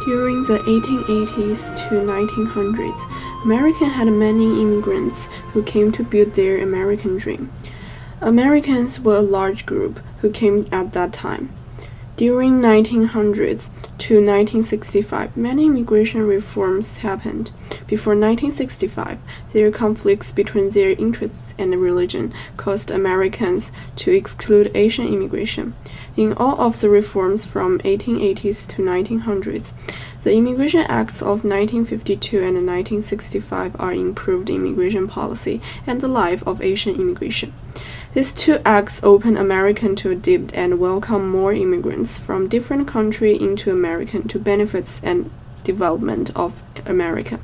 During the 1880s to 1900s, America had many immigrants who came to build their American dream. Americans were a large group who came at that time. During 1900s to 1965, many immigration reforms happened. Before 1965, their conflicts between their interests and religion caused Americans to exclude Asian immigration. In all of the reforms from 1880s to 1900s, the Immigration Acts of 1952 and 1965 are improved immigration policy and the life of Asian immigration. These two acts opened America to adapt and welcome more immigrants from different countries into America to benefits and development of America.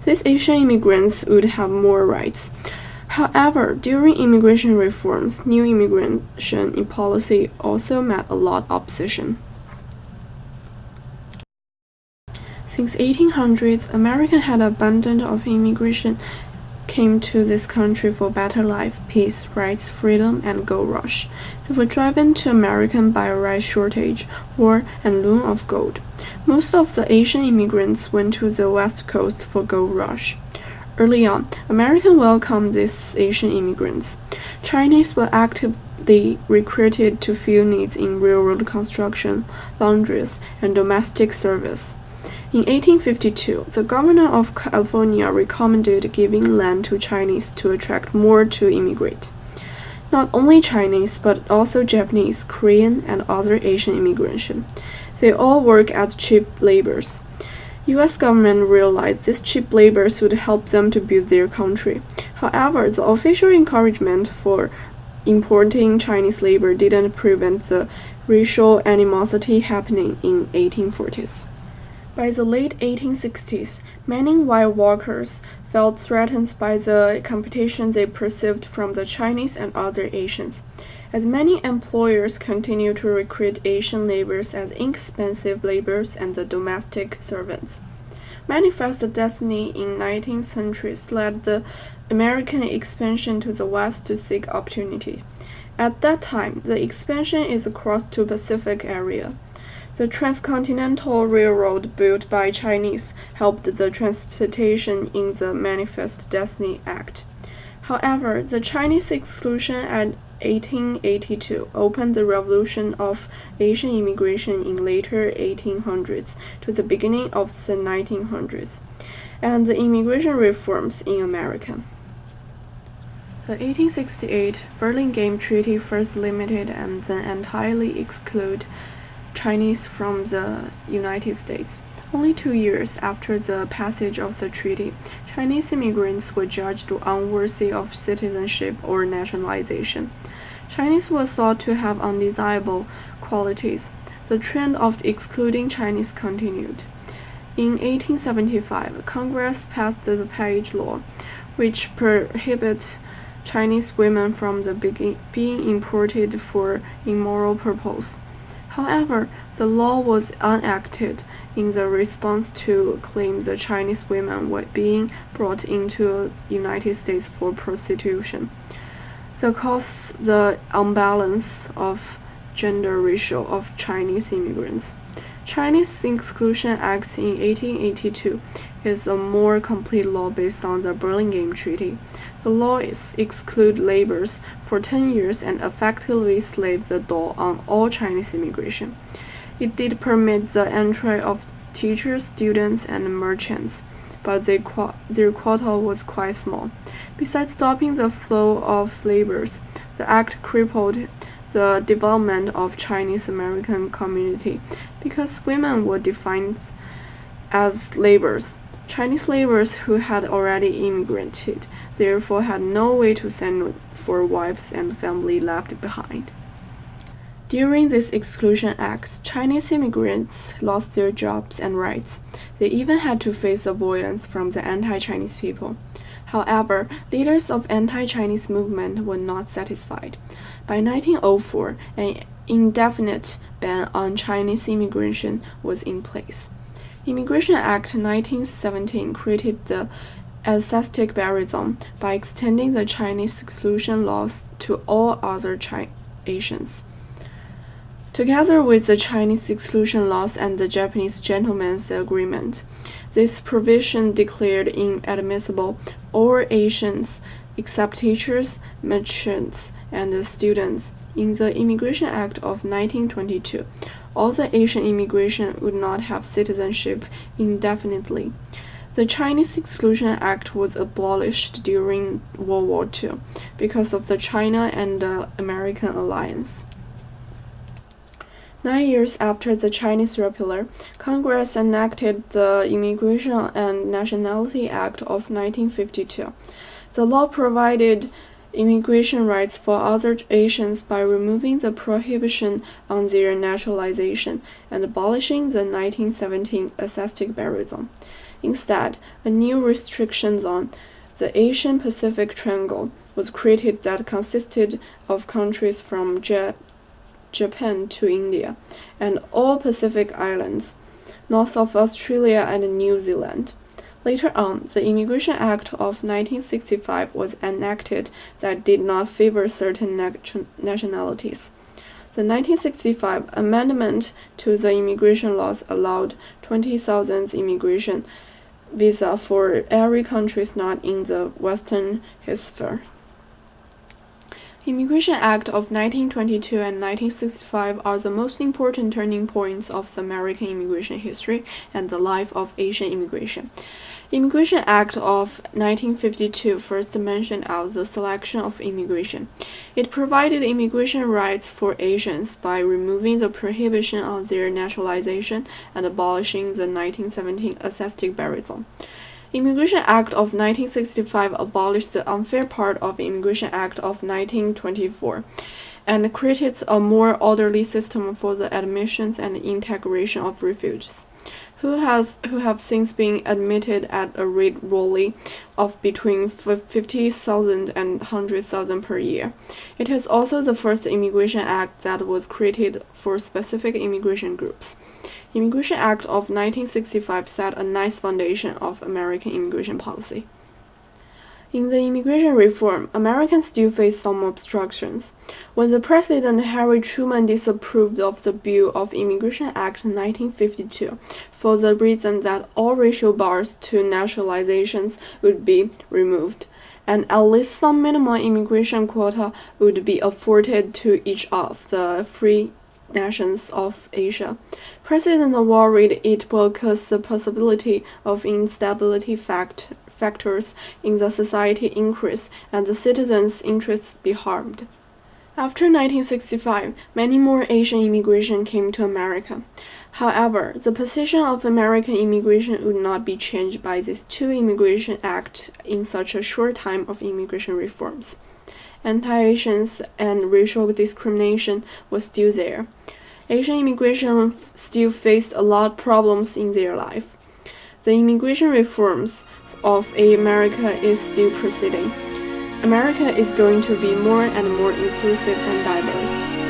These Asian immigrants would have more rights. However, during immigration reforms, new immigration policy also met a lot of opposition. Since 1800s, America had abundance of immigration came to this country for better life, peace, rights, freedom, and gold rush. They were driven to America by a rice shortage, war, and loan of gold. Most of the Asian immigrants went to the West Coast for gold rush. Early on, America welcomed these Asian immigrants. Chinese were actively recruited to fill needs in railroad construction, laundries, and domestic service. In 1852, the governor of California recommended giving land to Chinese to attract more to immigrate. Not only Chinese, but also Japanese, Korean, and other Asian immigration. They all work as cheap laborers. U.S. government realized this cheap labor would help them to build their country. However, the official encouragement for importing Chinese labor didn't prevent the racial animosity happening in 1840s. By the late 1860s, many white workers felt threatened by the competition they perceived from the Chinese and other Asians, as many employers continued to recruit Asian laborers as inexpensive laborers and the domestic servants. Manifest Destiny in 19th century led the American expansion to the West to seek opportunity. At that time, the expansion is across to Pacific area. The Transcontinental Railroad built by Chinese helped the transportation in the Manifest Destiny Act. However, the Chinese exclusion at 1882 opened the revolution of Asian immigration in later 1800s to the beginning of the 1900s, and the immigration reforms in America. The 1868 Burlingame Treaty first limited and then entirely excluded Chinese from the United States. Only 2 years after the passage of the treaty, Chinese immigrants were judged unworthy of citizenship or nationalization. Chinese were thought to have undesirable qualities. The trend of excluding Chinese continued. In 1875, Congress passed the Page Law, which prohibits Chinese women from being imported for immoral purposes. However, the law was enacted in the response to claims the Chinese women were being brought into the United States for prostitution. That caused the imbalance of gender ratio of Chinese immigrants. Chinese Exclusion Act in 1882 is a more complete law based on the Burlingame Treaty. The law excludes laborers for 10 years and effectively slaved the door on all Chinese immigration. It did permit the entry of teachers, students, and merchants, but their quota was quite small. Besides stopping the flow of laborers, the act crippled the development of Chinese American community because women were defined as laborers. Chinese laborers who had already immigrated therefore had no way to send for wives and family left behind. During these exclusion acts, Chinese immigrants lost their jobs and rights. They even had to face the violence from the anti-Chinese people. However, leaders of anti-Chinese movement were not satisfied. By 1904, an indefinite ban on Chinese immigration was in place. Immigration Act 1917 created the aesthetic barrier zone by extending the Chinese exclusion laws to all other Asians. Together with the Chinese exclusion laws and the Japanese gentleman's agreement, this provision declared inadmissible all Asians except teachers, merchants, and students. In the Immigration Act of 1922, all the Asian immigration would not have citizenship indefinitely. The Chinese Exclusion Act was abolished during World War II because of the China and the American alliance. 9 years after the Chinese Repeal, Congress enacted the Immigration and Nationality Act of 1952. The law provided immigration rights for other Asians by removing the prohibition on their naturalization and abolishing the 1917 Assisted Burialism. Instead, a new restriction zone, the Asian Pacific Triangle, was created that consisted of countries from Japan to India, and all Pacific Islands, north of Australia and New Zealand. Later on, the Immigration Act of 1965 was enacted that did not favor certain nationalities. The 1965 amendment to the immigration laws allowed 20,000 immigration visa for every country not in the Western Hemisphere. Immigration Act of 1922 and 1965 are the most important turning points of the American immigration history and the life of Asian immigration. Immigration Act of 1952 first mentioned out the selection of immigration. It provided immigration rights for Asians by removing the prohibition on their naturalization and abolishing the 1917 Assisted Burialism. Immigration Act of 1965 abolished the unfair part of Immigration Act of 1924 and created a more orderly system for the admissions and integration of refugees, who have since been admitted at a rate roughly of between 50,000 and 100,000 per year. It is also the first immigration act that was created for specific immigration groups. Immigration Act of 1965 set a nice foundation of American immigration policy. In the immigration reform, Americans still face some obstructions. When the President Harry Truman disapproved of the Bill of Immigration Act 1952 for the reason that all racial bars to naturalizations would be removed, and at least some minimum immigration quota would be afforded to each of the free nations of Asia, President worried it will cause the possibility of instability factors in the society increase and the citizens' interests be harmed. After 1965, many more Asian immigration came to America. However, the position of American immigration would not be changed by these two immigration acts in such a short time of immigration reforms. Anti-Asians and racial discrimination was still there. Asian immigration still faced a lot of problems in their life. The immigration reforms of America is still proceeding. America is going to be more and more inclusive and diverse.